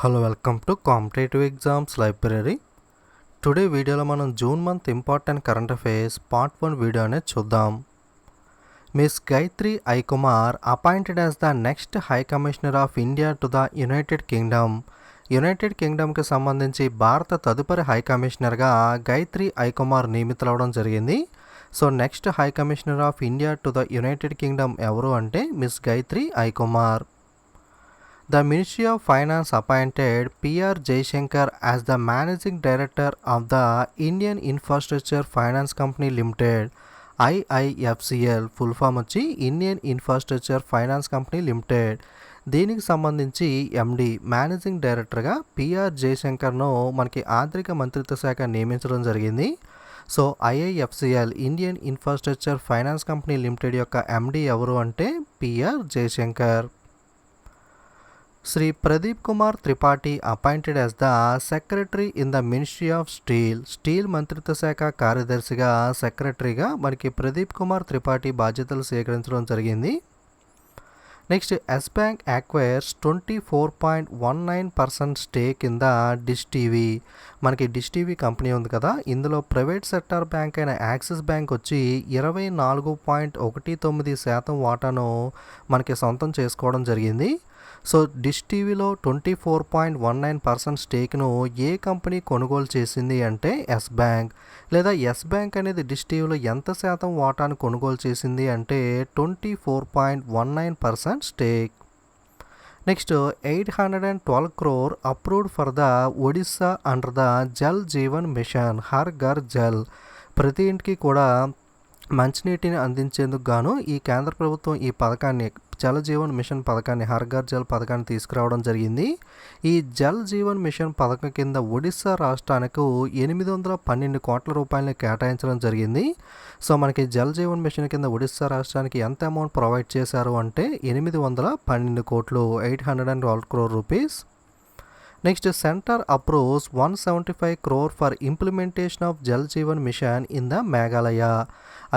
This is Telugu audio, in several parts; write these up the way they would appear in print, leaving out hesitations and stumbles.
Hello welcome to competitive exams library. Today వీడియోలో మనం June month important current affairs part 1 video అనేది చూద్దాం. Miss Gayatri I Kumar appointed as the next high commissioner of India to the United Kingdom. United కింగ్డమ్కి సంబంధించి భారత తదుపరి హై కమిషనర్గా గాయత్రి ఐ కుమార్ నియమితులవడం జరిగింది. So next high commissioner of India to the United Kingdom ఎవరు అంటే miss Gayatri I Kumar. The Ministry of Finance appointed P.R. Jaishankar as the Managing Director of the Indian Infrastructure Finance Company Limited, IIFCL. Full form వచ్చి Indian infrastructure finance company limited. దీనికి సంబంధించి ఎండి మేనేజింగ్ డైరెక్టర్గా పిఆర్ జయశంకర్ను మనకి ఆర్థిక మంత్రిత్వ శాఖ నియమించడం జరిగింది. So IIFCL Indian infrastructure finance company limited యొక్క ఎండి ఎవరు అంటే PR Jayashankar. Sri Pradeep Kumar Tripathi appointed as the Secretary in the Ministry of Steel. Steel మంత్రిత్వ శాఖ కార్యదర్శిగా సెక్రటరీగా మనకి ప్రదీప్ కుమార్ త్రిపాఠి బాధ్యతలు స్వీకరించడం జరిగింది. Next Yes Bank acquires 24.19% stake in the Dish TV. మనకి డిష్ టీవీ కంపెనీ ఉంది కదా, ఇందులో ప్రైవేట్ సెక్టార్ బ్యాంక్ అయిన యాక్సిస్ బ్యాంక్ వచ్చి 24.19% వాటాను మనకి సొంతం చేసుకోవడం జరిగింది. సో డిష్ టీవీలో 24.19% స్టేక్ను ఏ కంపెనీ కొనుగోలు చేసింది అంటే ఎస్ బ్యాంక్. లేదా ఎస్ బ్యాంక్ అనేది డిష్ టీవీలో ఎంత శాతం వాటాను కొనుగోలు చేసింది అంటే 24.19% stake. Next 812 crore approved for the Odisha under the Jal Jeevan mission Har Ghar Jal. ప్రతి ఇంటికి కూడా మంచినీటిని అందించేందుకు గాను ఈ కేంద్ర ప్రభుత్వం ఈ పథకాన్ని జల్ జీవన్ మిషన్ పథకాన్ని హర్ ఘర్ జల్ పథకాన్ని తీసుకురావడం జరిగింది. ఈ జల్ జీవన్ మిషన్ పథకం కింద ఒడిస్సా రాష్ట్రానికి 812 కోట్ల రూపాయలని కేటాయించడం జరిగింది. సో మనకి జల్ జీవన్ మిషన్ కింద ఒడిస్సా రాష్ట్రానికి ఎంత అమౌంట్ ప్రొవైడ్ చేశారు అంటే 812 కోట్లు, 812 crore rupees. Next centre approves 175 crore for implementation of Jal Jeevan mission in the Meghalaya.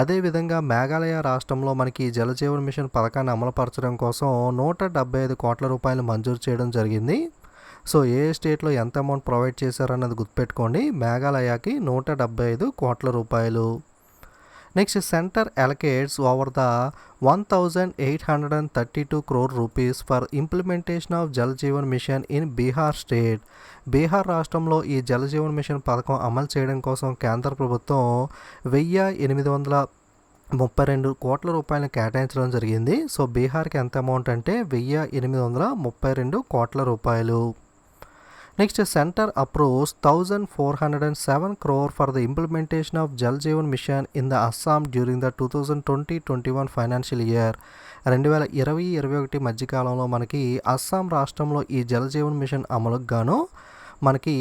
అదేవిధంగా మేఘాలయ రాష్ట్రంలో మనకి జల్ జీవన్ మిషన్ పథకాన్ని అమలుపరచడం కోసం 175 కోట్ల రూపాయలు మంజూరు చేయడం జరిగింది. సో ఏ స్టేట్లో ఎంత అమౌంట్ ప్రొవైడ్ చేశారన్నది గుర్తుపెట్టుకోండి. మేఘాలయకి 175 కోట్ల రూపాయలు. Next centre allocates over the 1832 crore rupees for implementation of Jal Jeevan mission in Bihar state. బీహార్ రాష్ట్రంలో ఈ జల్ జీవన్ మిషన్ పథకం అమలు చేయడం కోసం కేంద్ర ప్రభుత్వం 1832 కోట్ల రూపాయలను కేటాయించడం జరిగింది. సో బీహార్కి ఎంత అమౌంట్ అంటే 1832 కోట్ల రూపాయలు. Next centre approves 1407 crore for the implementation of Jal Jeevan mission in the Assam during the 2020-21 financial year. 2020-21 మధ్యకాలంలో మనకి అస్సాం రాష్ట్రంలో ఈ జల్ జీవన్ మిషన్ అమలుకు గాను మనకి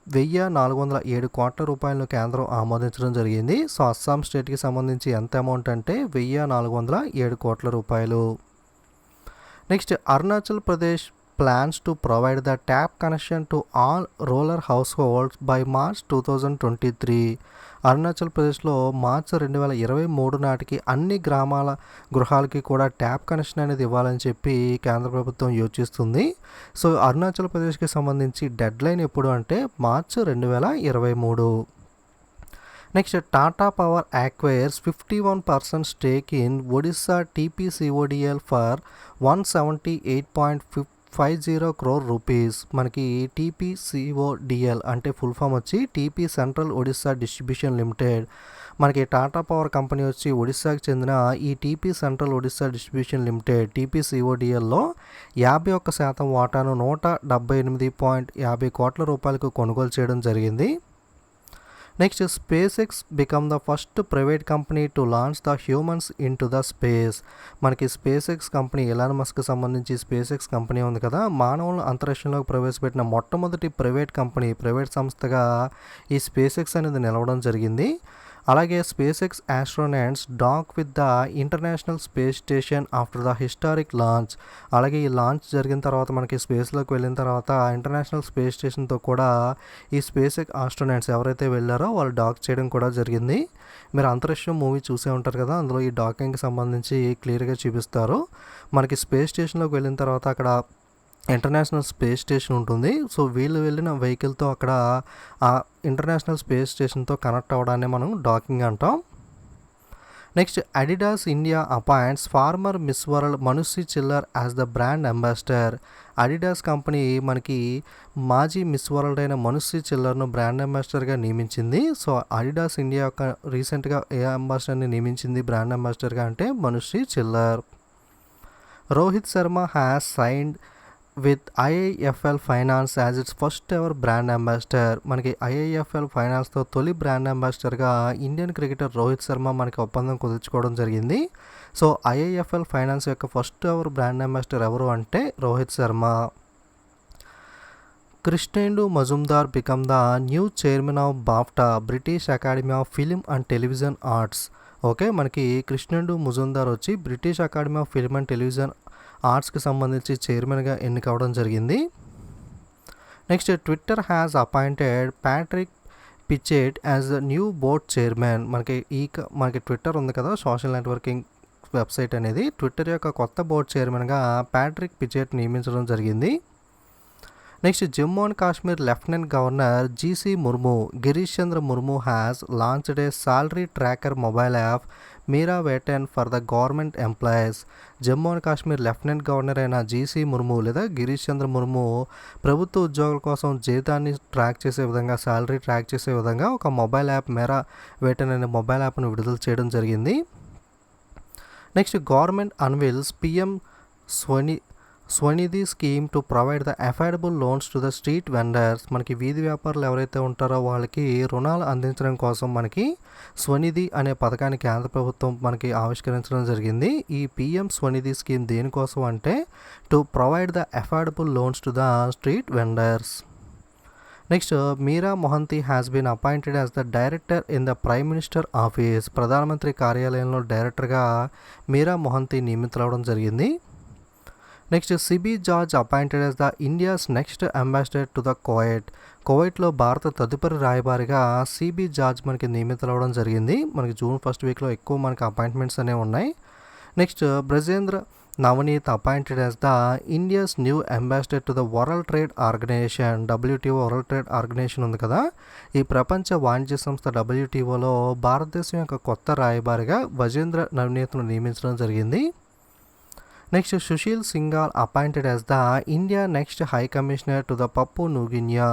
1407 కోట్ల రూపాయలను కేంద్రం ఆమోదించడం జరిగింది. సో అస్సాం స్టేట్కి సంబంధించి ఎంత అమౌంట్ అంటే 1407 కోట్ల రూపాయలు. Next Arunachal Pradesh plans to provide the tap connection to all rural households by March 2023. Arunachal ప్రదేశ్లో మార్చి 2023 నాటికి అన్ని గ్రామాల గృహాలకి కూడా ట్యాప్ కనెక్షన్ అనేది ఇవ్వాలని చెప్పి కేంద్ర ప్రభుత్వం యోచిస్తుంది. సో అరుణాచల్ ప్రదేశ్కి సంబంధించి డెడ్ లైన్ ఎప్పుడు అంటే March 2023. Next Tata power acquires 51% stake in Odisha TPCODL for 178.50 crore rupees. మనకి టీపీసీఓడిఎల్ అంటే ఫుల్ ఫామ్ వచ్చి TP central Odisha distribution limited. మనకి టాటా పవర్ కంపెనీ వచ్చి ఒడిస్సాకి చెందిన ఈ TP central Odisha distribution limited టీపీసీఓడిఎల్లో 51% వాటాను 178.50 కోట్ల రూపాయలకు కొనుగోలు చేయడం జరిగింది. Next SpaceX become the first private company to launch the humans in to the space. మనకి space X company Elon Musk సంబంధించి స్పేస్ ఎక్స్ కంపెనీ ఉంది కదా, మానవులను అంతరిక్షంలోకి ప్రవేశపెట్టిన మొట్టమొదటి ప్రైవేట్ సంస్థగా ఈ స్పేస్ ఎక్స్ అనేది నిలవడం జరిగింది. అలాగే SpaceX astronauts dock with the international space station after the historic launch. అలాగే ఈ లాంచ్ జరిగిన తర్వాత మనకి స్పేస్లోకి వెళ్ళిన తర్వాత ఇంటర్నేషనల్ స్పేస్ స్టేషన్తో కూడా ఈ స్పేస్ ఎక్స్ ఆస్ట్రోనాట్స్ ఎవరైతే వెళ్ళారో వాళ్ళు డాక్ చేయడం కూడా జరిగింది. మీరు అంతరిక్షం మూవీ చూసే ఉంటారు కదా, అందులో ఈ డాకింగ్కి సంబంధించి క్లియర్గా చూపిస్తారు. మనకి స్పేస్ స్టేషన్లోకి వెళ్ళిన తర్వాత అక్కడ ఇంటర్నేషనల్ స్పేస్ స్టేషన్ ఉంటుంది. సో వీళ్ళు వెళ్ళిన వెహికల్తో అక్కడ ఆ ఇంటర్నేషనల్ స్పేస్ స్టేషన్తో కనెక్ట్ అవ్వడాన్ని మనం డాకింగ్ అంటాం. Next Adidas India appoints former Miss World Manushi Chhillar as the brand ambassador. Adidas company మనకి మాజీ మిస్ వరల్డ్ అయిన మనుశ్రీ చిల్లర్ను బ్రాండ్ అంబాసిడర్గా నియమించింది. సో అడిడాస్ ఇండియా యొక్క రీసెంట్గా ఏ అంబాసిడర్ని నియమించింది బ్రాండ్ అంబాసిడర్గా అంటే Manushi Chhillar. Rohit Sharma has signed with IIFL finance as its first ever brand ambassador. మనకి ఐఐఎఫ్ఎల్ ఫైనాన్స్తో తొలి బ్రాండ్ అంబాసిడర్గా ఇండియన్ క్రికెటర్ రోహిత్ శర్మ మనకి ఒప్పందం కుదుర్చుకోవడం జరిగింది. సో ఐఐఎఫ్ఎల్ ఫైనాన్స్ యొక్క ఫస్ట్ ఎవర్ బ్రాండ్ అంబాసిడర్ ఎవరు అంటే Rohit Sharma. Krishnendu Majumdar become the new chairman of BAFTA British Academy of Film and Television Arts. Okay, మనకి కృష్ణేందు మజుందార్ వచ్చి British Academy of Film and television ఆర్ట్స్కి సంబంధించి చైర్మన్గా ఎన్నికవడం జరిగింది. Next Twitter has appointed Patrick Pichette as the new board chairman. మనకి ట్విట్టర్ ఉంది కదా, సోషల్ నెట్వర్కింగ్ వెబ్సైట్ అనేది. ట్విట్టర్ యొక్క కొత్త బోర్డ్ చైర్మన్గా ప్యాట్రిక్ పిచెట్ నియమించడం జరిగింది. Next Jammu and Kashmir lieutenant governor GC Murmu Girish Chandra Murmu has launched a salary tracker mobile app Mera Vetan for the government employees. Jammu and Kashmir lieutenant governor అయిన జీసీ ముర్ము లేదా గిరీష్ చంద్ర ముర్ము ప్రభుత్వ ఉద్యోగుల కోసం జీతాన్ని ట్రాక్ చేసే విధంగా, సాలరీ ట్రాక్ చేసే విధంగా ఒక మొబైల్ యాప్ మీరా వేటన్ అనే మొబైల్ యాప్ను విడుదల చేయడం జరిగింది. Next government unveils PM Svanidhi scheme to provide the affordable loans to the street vendors. మనకి వీధి వ్యాపారులు ఎవరైతే ఉంటారో వాళ్ళకి రుణాలు అందించడం కోసం మనకి స్వనిధి అనే పథకాన్ని కేంద్ర ప్రభుత్వం మనకి ఆవిష్కరించడం జరిగింది. ఈ పిఎం స్వనిధి స్కీమ్ దేనికోసం అంటే to provide the affordable loans to the street vendors. Next Meera Mohanty has been appointed as the director in the prime minister office. ప్రధానమంత్రి కార్యాలయంలో డైరెక్టర్గా మీరా మొహంతి నియమితులవడం జరిగింది. Next CB George appointed as the India's next ambassador to the కువైట్లో భారత తదుపరి రాయబారిగా సిబి జార్జ్ మనకి నియమితులవడం జరిగింది. మనకి జూన్ 1st వీక్లో ఎక్కువ మనకి అపాయింట్మెంట్స్ అనేవి ఉన్నాయి. Next Brajendra Navnit appointed as the India's new ambassador to the world trade organisation. WTO world trade organisation ఉంది కదా, ఈ ప్రపంచ వాణిజ్య సంస్థ WTOలో భారతదేశం యొక్క కొత్త రాయబారిగా బ్రజేంద్ర నవనీత్ను నియమించడం జరిగింది. Next Sushil Singhal appointed as the India next high commissioner to the పప్పు న్యూగినియా.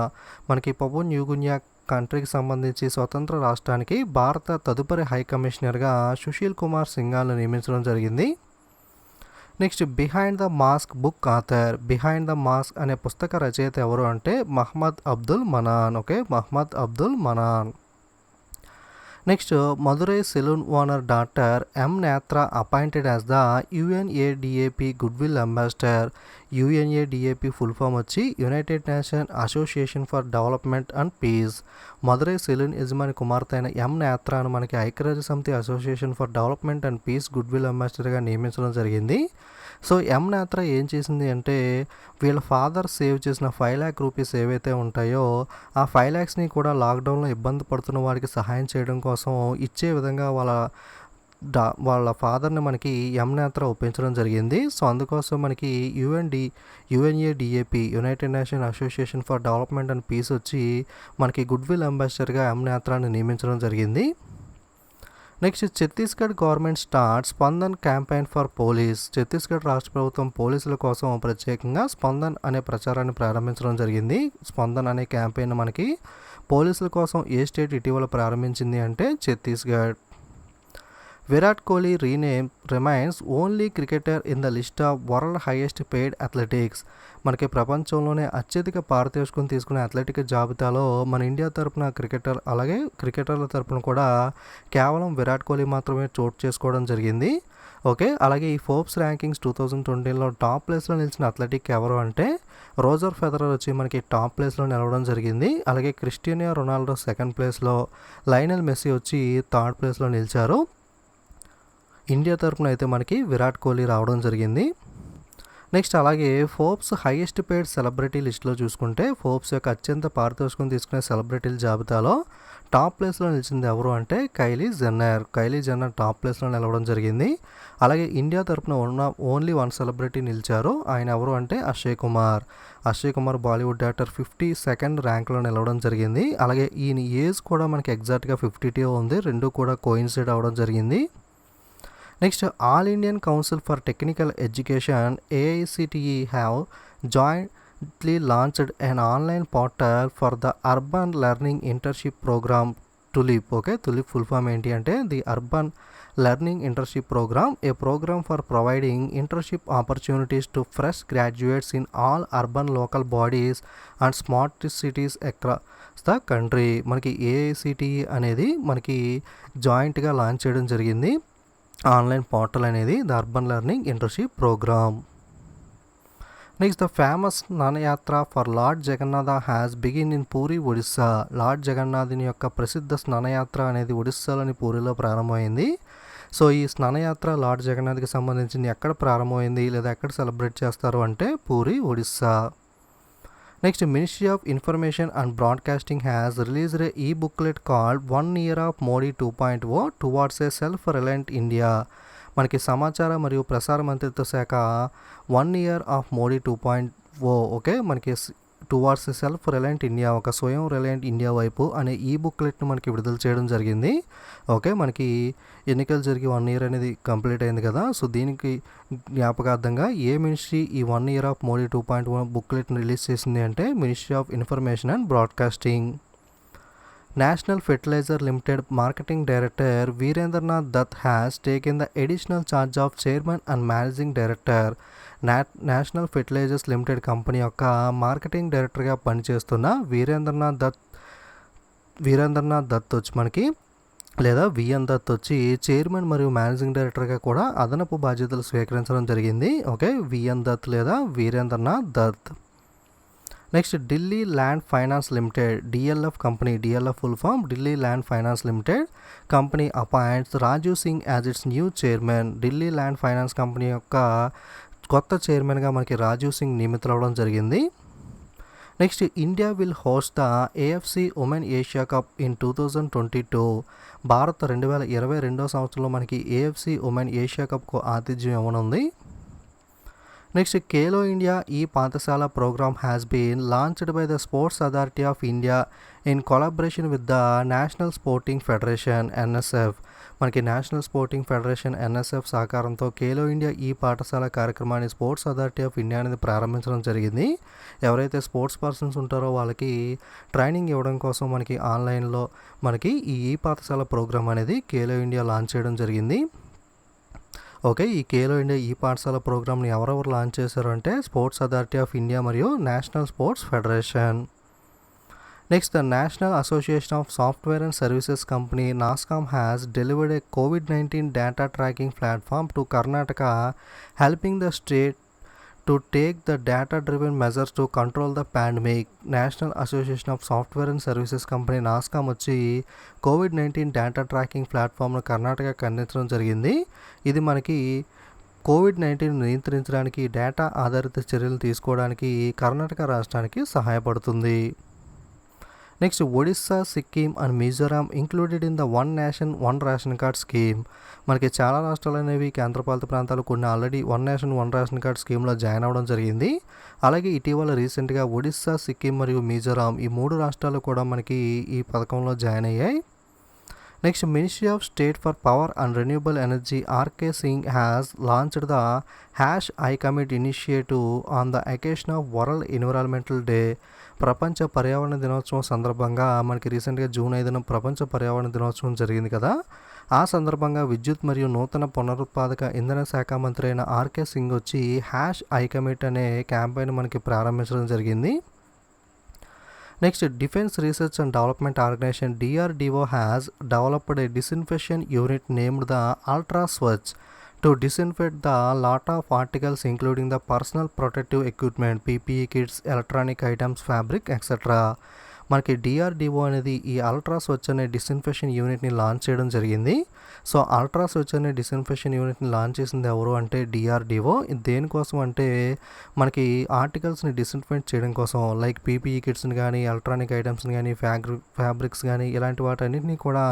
మనకి పప్పు న్యూగినియా కంట్రీకి సంబంధించి స్వతంత్ర రాష్ట్రానికి భారత తదుపరి హై కమిషనర్గా సుశీల్ కుమార్ సింఘాల్ను నియమించడం జరిగింది. Next behind the mask book author. Behind the mask అనే పుస్తక రచయిత ఎవరు అంటే Mohammad Abdul Manan. Okay, Mohammad Abdul Manan. Next Madurai salon owner doctor M Netra appointed as the UNADAP goodwill ambassador. UNADAP full form వచ్చి united nation association for development and peace. Madurai salon యజమాని కుమార్తె అయిన ఎం నేత్రాను మనకి ఐక్యరాజ్య సమితి association for development and peace goodwill అంబాసిడర్గా నియమించడం జరిగింది. సో ఎం నేత్ర ఏం చేసింది అంటే వీళ్ళ ఫాదర్ సేవ్ చేసిన 5 lakh రూపీస్ ఏవైతే ఉంటాయో ఆ 5 lakhsని కూడా లాక్డౌన్లో ఇబ్బంది పడుతున్న వారికి సహాయం చేయడం కోసం ఇచ్చే విధంగా వాళ్ళ ఫాదర్ని మనకి ఎం నేత్ర ఒప్పించడం జరిగింది. సో అందుకోసం మనకి UNADAP united nation association for development and peace వచ్చి మనకి గుడ్విల్ అంబాసిడర్గా ఎం నేత్రాన్ని నియమించడం జరిగింది. Next Chhattisgarh government start Spandan campaign for police. Chhattisgarh రాష్ట్ర ప్రభుత్వం పోలీసుల కోసం ప్రత్యేకంగా స్పందన్ అనే ప్రచారాన్ని ప్రారంభించడం జరిగింది. స్పందన్ అనే క్యాంపెయిన్ మనకి పోలీసుల కోసం ఏ స్టేట్ ఇటీవల ప్రారంభించింది అంటే Chhattisgarh. Virat Kohli remains only cricketer in the list of world highest paid athletics. మనకి ప్రపంచంలోనే అత్యధిక పారితోషికం తీసుకునే అథ్లెటిక్ జాబితాలో మన ఇండియా తరపున అలాగే క్రికెటర్ల తరపున కూడా కేవలం విరాట్ కోహ్లీ మాత్రమే చోటు చేసుకోవడం జరిగింది. ఓకే, అలాగే ఈ ఫోర్బ్స్ ర్యాంకింగ్స్ 2020లో టాప్ ప్లేస్లో నిలిచిన అథ్లెటిక్ ఎవరు అంటే రోజర్ ఫెదరర్ వచ్చి మనకి టాప్ ప్లేస్లో నిలవడం జరిగింది. అలాగే క్రిస్టియానో రొనాల్డో 2nd ప్లేస్లో, లయనల్ మెస్సీ వచ్చి 3rd ప్లేస్లో నిలిచారు. ఇండియా తరపున అయితే మనకి విరాట్ కోహ్లీ రావడం జరిగింది. నెక్స్ట్ అలాగే ఫోర్బ్స్ హైయెస్ట్ పెయిడ్ సెలబ్రిటీ లిస్ట్లో చూసుకుంటే ఫోర్బ్స్ యొక్క అత్యంత పారితోషికం తీసుకునే సెలబ్రిటీల జాబితాలో టాప్ ప్లేస్లో నిలిచింది ఎవరు అంటే కైలీ జెన్నర్ టాప్ ప్లేస్లో నిలవడం జరిగింది. అలాగే ఇండియా తరపున ఓన్లీ వన్ సెలబ్రిటీ నిలిచారు. ఆయన ఎవరు అంటే అక్షయ్ కుమార్ బాలీవుడ్ యాక్టర్ 52nd ర్యాంక్లో నిలవడం జరిగింది. అలాగే ఈయన ఏజ్ కూడా మనకి ఎగ్జాక్ట్గా 52 ఉంది. రెండు కూడా కోయిన్సైడ్ అవ్వడం జరిగింది. Next all Indian council for technical education AICTE have jointly launched an online portal for the Urban Learning Internship Program TULIP. Okay, TULIP full form ఏంటి అంటే the urban learning internship programme, a programme for providing internship opportunities to fresh graduates in all urban local bodies and smart cities across the country. మనకి AICTE అనేది మనకి జాయింట్గా లాంచ్ చేయడం జరిగింది. ఆన్లైన్ పోర్టల్ అనేది the urban learning internship programme. Next the famous Snana Yatra for lord Jagannatha has begin in Puri, Odisha. Lord జగన్నాథుని యొక్క ప్రసిద్ధ స్నానయాత్ర అనేది ఒడిస్సాలోని పూరిలో ప్రారంభమైంది. సో ఈ స్నానయాత్ర లార్డ్ జగన్నాథ్కి సంబంధించింది ఎక్కడ ప్రారంభమైంది లేదా ఎక్కడ సెలబ్రేట్ చేస్తారు అంటే puri, Odisha. Next ministry of information and broadcasting has released A booklet called 1 Year of Modi 2.0 towards a self reliant India. మనకి సమాచార మరియు ప్రసార మంత్రిత్వ శాఖ 1 Year of Modi 2.0 ఓకే మనకి టువార్డ్స్ సెల్ఫ్ రిలయంట్ ఇండియా, ఒక స్వయం రిలయంట్ ఇండియా వైపు అనే ఈ బుక్లెట్ను మనకి విడుదల చేయడం జరిగింది. ఓకే, మనకి ఎన్నికలు జరిగి 1 year అనేది కంప్లీట్ అయింది కదా. సో దీనికి జ్ఞాపకార్థంగా ఏ మినిస్ట్రీ ఈ 1 Year of Modi 2.0 బుక్లెట్ని రిలీజ్ చేసింది అంటే ministry of information and broadcasting. National Fertilizer Limited Marketing Director Veerendranath Dutt has taken the additional charge of Chairman and Managing Director. National fertilisers limited company యొక్క మార్కెటింగ్ డైరెక్టర్గా పనిచేస్తున్న వీరేంద్రనాథ్ దత్ వచ్చి మనకి లేదా విఎన్ దత్ వచ్చి చైర్మన్ మరియు మేనేజింగ్ డైరెక్టర్గా కూడా అదనపు బాధ్యతలు స్వీకరించడం జరిగింది. ఓకే, విఎన్ దత్ లేదా Virendranath Dutt. Next Delhi land finance limited DLF company, DLF full form Delhi land finance limited company appoints Rajiv Singh as its new chairman. Delhi land finance company యొక్క కొత్త చైర్మన్గా మనకి రాజీవ్ సింగ్ నియమితులవడం జరిగింది. Next India will host the AFC women Asia cup in 2022. Bharat 2022 సంవత్సరంలో మనకి AFC ఉమెన్ ఏషియా కప్కు ఆతిథ్యం ఇవ్వనుంది. Next Khelo India e Pathshala programme has been launched by the sports authority of India in collaboration with the national sporting federation NSF. మనకి నేషనల్ స్పోర్టింగ్ ఫెడరేషన్ NSF సహకారంతో ఖేలో ఇండియా ఈ పాఠశాల కార్యక్రమాన్ని స్పోర్ట్స్ అథారిటీ ఆఫ్ ఇండియా అనేది ప్రారంభించడం జరిగింది. ఎవరైతే స్పోర్ట్స్ పర్సన్స్ ఉంటారో వాళ్ళకి ట్రైనింగ్ ఇవ్వడం కోసం మనకి ఆన్లైన్లో మనకి ఈ పాఠశాల ప్రోగ్రామ్ అనేది ఖేలో ఇండియా లాంచ్ చేయడం జరిగింది. ఓకే, ఈ ఖేలో ఇండియా ఈ పాఠశాల ప్రోగ్రామ్ని ఎవరెవరు లాంచ్ చేశారు అంటే స్పోర్ట్స్ అథారిటీ ఆఫ్ ఇండియా మరియు national sports federation. Next the national association of software and services company NASSCOM has delivered A COVID-19 data tracking platform to Karnataka, helping the state to take the data driven measures to control the pandemic. National association of software and services company NASSCOM వచ్చి COVID-19 డేటా ట్రాకింగ్ ప్లాట్ఫామ్ను కర్ణాటకకు అందించడం జరిగింది. ఇది మనకి COVID-19 నియంత్రించడానికి డేటా ఆధారిత చర్యలు తీసుకోవడానికి కర్ణాటక రాష్ట్రానికి సహాయపడుతుంది. Next Odisha, Sikkim and Mizoram included in the one nation one ration card scheme. మనకి చాలా రాష్ట్రాలు అనేవి కేంద్రపాలిత ప్రాంతాలు కొన్ని already one nation one ration card స్కీమ్లో జాయిన్ అవ్వడం జరిగింది. అలాగే ఇటీవల రీసెంట్గా ఒడిస్సా, సిక్కిం మరియు మిజోరాం ఈ 3 రాష్ట్రాలు కూడా మనకి ఈ పథకంలో జాయిన్ అయ్యాయి. Next ministry of state for power and renewable energy RK Singh has launched the #iCommit initiative on the occasion of world environmental day. ప్రపంచ పర్యావరణ దినోత్సవం సందర్భంగా మనకి రీసెంట్గా జూన్ 5న ప్రపంచ పర్యావరణ దినోత్సవం జరిగింది కదా. ఆ సందర్భంగా విద్యుత్ మరియు నూతన పునరుత్పాదక ఇంధన శాఖ మంత్రి అయిన RK సింగ్ వచ్చి #iCommit అనే క్యాంపెయిన్ మనకి ప్రారంభించడం జరిగింది. Next defence research and development organisation DRDO has developed a disinfection unit named the ultra Swachh to disinfect the lot of articles including the personal protective equipment PPE kits, electronic items, fabric etcetera. మనకి డిఆర్డిఓ అనేది ఈ అల్ట్రా స్వచ్ఛ అనే డిస్ఇన్ఫెక్షన్ యూనిట్ని లాంచ్ చేయడం జరిగింది. సో అల్ట్రా స్వచ్ఛ అనే డిస్ఇన్ఫెక్షన్ యూనిట్ని లాంచ్ చేసింది ఎవరు అంటే డిఆర్డిఓ. ఇది దేనికోసం అంటే మనకి ఆర్టికల్స్ని డిస్ఇన్ఫెక్ట్ చేయడం కోసం, లైక్ పీపీఈ కిట్స్ని కానీ, ఎలక్ట్రానిక్ ఐటమ్స్ని కానీ, ఫ్యాబ్రిక్స్ కానీ ఇలాంటి వాటన్నిటిని కూడా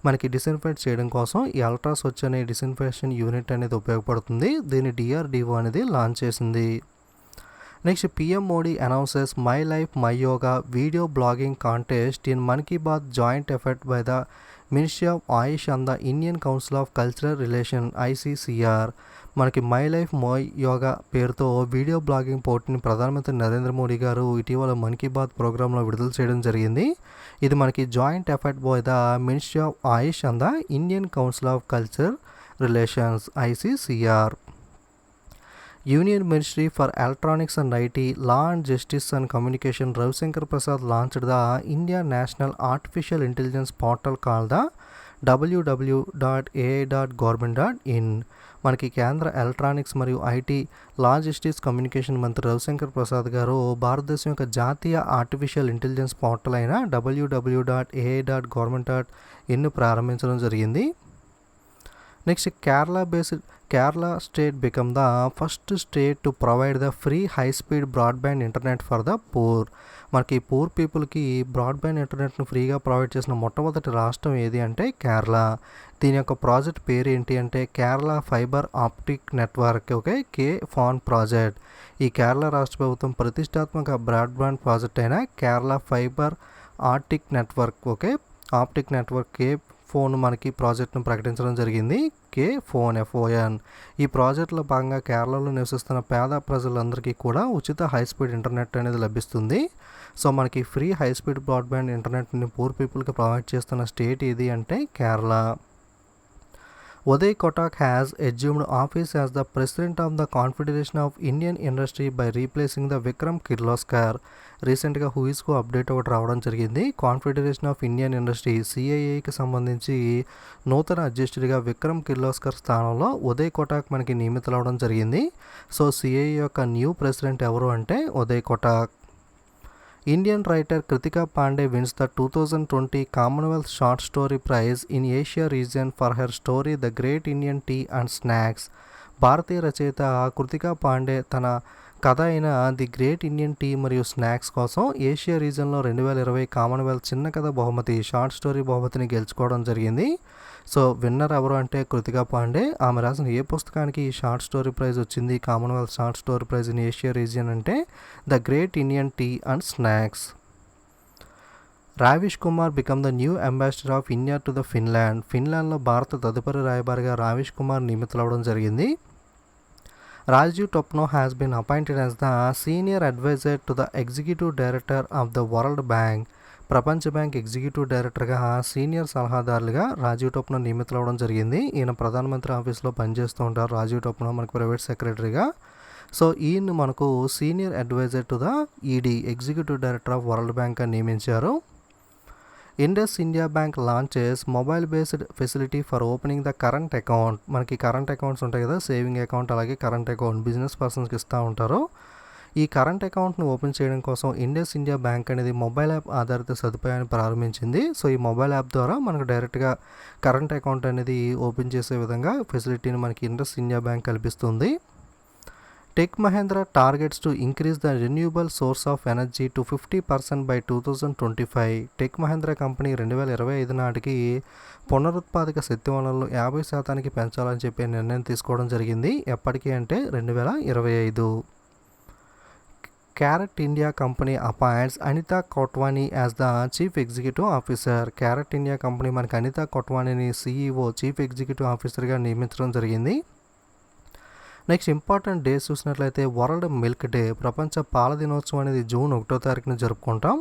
మనకి డిస్ఇన్ఫెక్ట్ చేయడం కోసం ఈ అల్ట్రా స్వచ్ఛ అనే డిస్ఇన్ఫెక్షన్ యూనిట్ అనేది ఉపయోగపడుతుంది. దీన్ని డిఆర్డిఓ అనేది లాంచ్ చేసింది. Next PM Modi announces my life my yoga video blogging contest in Mann Ki Baat joint effort by the ministry of AYUSH and the Indian council of cultural relation ICCR. మనకి మై లైఫ్ మై యోగా పేరుతో వీడియో బ్లాగింగ్ పోటీని ప్రధానమంత్రి నరేంద్ర మోడీ గారు ఇటీవల మన్ కీ బాత్ ప్రోగ్రాంలో విడుదల చేయడం జరిగింది. ఇది మనకి joint effort by the ministry of AYUSH and the Indian council of cultural relations ICCR. Union Ministry for Electronics and IT, Law and Justice and Communication Ravi Shankar Prasad launched the India National Artificial Intelligence portal called the www.ai.government.in. మనకి కేంద్ర ఎలక్ట్రానిక్స్ మరియు ఐటీ లాజిస్టిక్స్ కమ్యూనికేషన్ మంత్రి రవిశంకర్ ప్రసాద్ గారు భారతదేశం యొక్క జాతీయ ఆర్టిఫిషియల్ ఇంటెలిజెన్స్ పోర్టల్ అయిన www.ai.government.in ప్రారంభించడం జరిగింది. Next Kerala state become the first state to provide the free high speed broadband internet for the poor. మనకి పూర్ పీపుల్కి బ్రాడ్బ్యాండ్ ఇంటర్నెట్ను ఫ్రీగా ప్రొవైడ్ చేసిన మొట్టమొదటి రాష్ట్రం ఏది అంటే కేరళ. దీని యొక్క ప్రాజెక్ట్ పేరు ఏంటి అంటే Kerala fibre optic network, okay, KFON project. ఈ కేరళ రాష్ట్ర ప్రభుత్వం ప్రతిష్టాత్మక బ్రాడ్బ్యాండ్ ప్రాజెక్ట్ అయిన Kerala fibre optic network, okay, optic network KFON మనకి ప్రాజెక్ట్ను ప్రకటించడం జరిగింది. KFON. ఈ ప్రాజెక్టులో భాగంగా కేరళలో నివసిస్తున్న పేద ప్రజలందరికీ కూడా ఉచిత హై స్పీడ్ ఇంటర్నెట్ అనేది లభిస్తుంది. సో మనకి ఫ్రీ హై స్పీడ్ బ్రాడ్బ్యాండ్ ఇంటర్నెట్ని పూర్ పీపుల్కి ప్రొవైడ్ చేస్తున్న స్టేట్ ఏది అంటే Kerala. Uday Kotak has assumed office as the President of the Confederation of Indian Industry by replacing the Vikram Kirloskar. రీసెంట్గా హూయిస్కు అప్డేట్ ఒకటి రావడం జరిగింది. కాన్ఫెడరేషన్ ఆఫ్ ఇండియన్ ఇండస్ట్రీ CIIకి సంబంధించి నూతన అధ్యక్షుడిగా విక్రమ్ కిర్లోస్కర్ స్థానంలో ఉదయ్ కోటాక్ మనకి నియమితులవడం జరిగింది. సో CII యొక్క న్యూ ప్రెసిడెంట్ ఎవరు అంటే Uday Kotak. Indian writer Kritika Pandey wins the 2020 Commonwealth Short Story Prize in Asia region for her story The Great Indian Tea and Snacks. భారతీయ రచయిత కృతికా పాండే తన కథ అయిన ది గ్రేట్ ఇండియన్ టీ మరియు స్నాక్స్ కోసం ఏషియా రీజన్లో 2020 కామన్వెల్త్ చిన్న కథ బహుమతి, షార్ట్ స్టోరీ బహుమతిని గెలుచుకోవడం జరిగింది. సో విన్నర్ ఎవరు అంటే కృతికా పాండే. ఆమె రాసిన ఏ పుస్తకానికి ఈ షార్ట్ స్టోరీ ప్రైజ్ వచ్చింది, commonwealth short story prize in Asia region అంటే the great Indian tea and snacks. Ravish Kumar become the new ambassador of India to the Finland. ఫిన్లాండ్లో భారత తదుపరి రాయబారిగా రావిష్ కుమార్ నియమితులవడం జరిగింది. Rajiv Topno has been appointed as the senior advisor to the executive director of the world bank. ప్రపంచ బ్యాంక్ ఎగ్జిక్యూటివ్ డైరెక్టర్గా సీనియర్ సలహాదారులుగా రాజీవ్ టొప్నో నియమితులవడం జరిగింది. ఈయన ప్రధానమంత్రి ఆఫీస్లో పనిచేస్తూ ఉంటారు. రాజీవ్ టొప్నో మనకు ప్రైవేట్ సెక్రటరీగా. సో ఈయన మనకు senior advisor to the ED executive director of world bank అని నియమించారు. Indus India bank launches mobile based facility for opening the current account. మనకి కరెంట్ అకౌంట్స్ ఉంటాయి కదా, సేవింగ్ అకౌంట్ అలాగే కరెంట్ అకౌంట్ బిజినెస్ పర్సన్స్కి ఇస్తూ ఉంటారు. ఈ కరెంట్ అకౌంట్ను ఓపెన్ చేయడం కోసం ఇండస్ ఇండియా బ్యాంక్ అనేది మొబైల్ యాప్ ఆధారిత సదుపాయాన్ని ప్రారంభించింది. సో ఈ మొబైల్ యాప్ ద్వారా మనకు డైరెక్ట్గా కరెంట్ అకౌంట్ అనేది ఓపెన్ చేసే విధంగా ఫెసిలిటీని మనకి ఇండస్ ఇండియా బ్యాంక్ కల్పిస్తుంది. Tech Mahindra targets to increase the renewable source of energy to 50% by 2025. Tech Mahindra company 2025 నాటికి పునరుత్పాదక శక్తి వనరులు 50% పెంచాలని చెప్పి నిర్ణయం తీసుకోవడం జరిగింది. ఎప్పటికీ అంటే 2025. Carrot India company appoints Anita Kotwani as the chief executive officer. Carrot India company మనకి అనితా కోట్వానీని CEO చీఫ్ ఎగ్జిక్యూటివ్ ఆఫీసర్గా నియమించడం జరిగింది. నెక్స్ట్ ఇంపార్టెంట్ డేస్ చూసినట్లయితే వరల్డ్ మిల్క్ డే, ప్రపంచ పాల దినోత్సవం అనేది జూన్ 1వ తారీఖున జరుపుకుంటాం.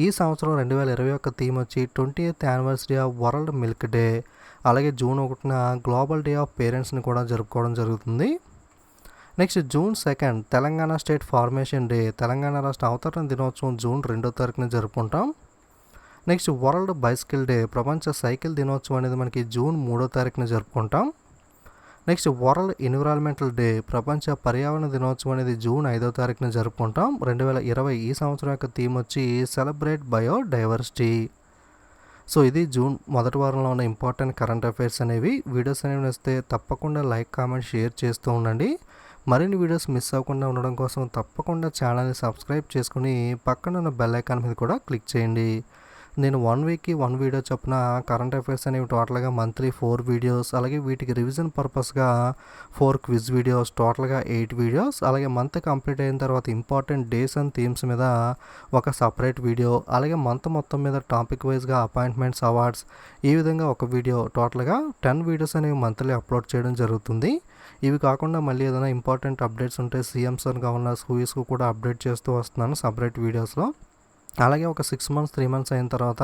ఈ సంవత్సరం 2021 థీమ్ వచ్చి 20th anniversary of world milk day. అలాగే జూన్ 1న గ్లోబల్ డే ఆఫ్ పేరెంట్స్ని కూడా జరుపుకోవడం జరుగుతుంది. Next June 2 Telangana state formation day, Telangana రాష్ట్ర అవతరణ దినోత్సవం జూన్ 2వ తారీఖున జరుపుకుంటాం. నెక్స్ట్ వరల్డ్ బైసికల్ డే, ప్రపంచ సైకిల్ దినోత్సవం అనేది మనకి జూన్ 3వ తారీఖున జరుపుకుంటాం. నెక్స్ట్ వరల్డ్ ఎన్విరాన్మెంటల్ డే, ప్రపంచ పర్యావరణ దినోత్సవం అనేది జూన్ 5వ తారీఖున జరుపుకుంటాం. 2020 ఈ సంవత్సరం యొక్క థీమ్ వచ్చి సెలబ్రేట్ బయోడైవర్సిటీ. సో ఇది జూన్ మొదటి వారంలో ఉన్న ఇంపార్టెంట్ కరెంట్ అఫైర్స్ అనేవి. వీడియోస్ అనేవి నచ్చితే తప్పకుండా లైక్, కామెంట్, షేర్ చేస్తూ ఉండండి. మరిన్ని వీడియోస్ మిస్ అవ్వకుండా ఉండడం కోసం తప్పకుండా ఛానల్ని సబ్స్క్రైబ్ చేసుకుని పక్కన ఉన్న బెల్ ఐకాన్ మీద కూడా క్లిక్ చేయండి. నేను 1 వీక్కి 1 వీడియో చొప్పున కరెంట్ అఫైర్స్ అనేవి టోటల్గా మంత్లీ 4 వీడియోస్, అలాగే వీటికి రివిజన్ పర్పస్గా 4 క్విజ్ వీడియోస్, టోటల్గా 8 వీడియోస్, అలాగే మంత్ కంప్లీట్ అయిన తర్వాత ఇంపార్టెంట్ డేస్ అండ్ థీమ్స్ మీద ఒక సపరేట్ వీడియో, అలాగే మంత్ మొత్తం మీద టాపిక్ వైజ్గా అపాయింట్మెంట్స్, అవార్డ్స్, ఈ విధంగా ఒక వీడియో, టోటల్గా 10 వీడియోస్ అనేవి మంత్లీ అప్లోడ్ చేయడం జరుగుతుంది. ఇవి కాకుండా మళ్ళీ ఏదైనా ఇంపార్టెంట్ అప్డేట్స్ ఉంటే సీఎంస్ అండ్ గవర్నర్స్, హూయిస్కు కూడా అప్డేట్ చేస్తూ వస్తున్నాను సపరేట్ వీడియోస్లో. అలాగే ఒక 6 మంత్స్ 3 మంత్స్ అయిన తర్వాత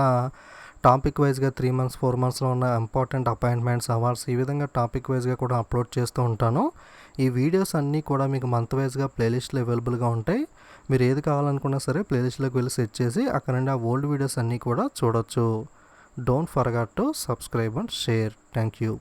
టాపిక్ వైజ్గా 3 మంత్స్ 4 మంత్స్లో ఉన్న ఇంపార్టెంట్ అపాయింట్మెంట్స్, అవార్డ్స్, ఈ విధంగా టాపిక్ వైజ్గా కూడా అప్లోడ్ చేస్తూ ఉంటాను. ఈ వీడియోస్ అన్నీ కూడా మీకు మంత్ వైజ్గా ప్లేలిస్ట్లో అవైలబుల్గా ఉంటాయి. మీరు ఏది కావాలనుకున్నా సరే ప్లేలిస్ట్లోకి వెళ్ళి సెట్ చేసి అక్కడ నుండి ఆ ఓల్డ్ వీడియోస్ అన్నీ కూడా చూడొచ్చు. Don't forget to subscribe and share. Thank you.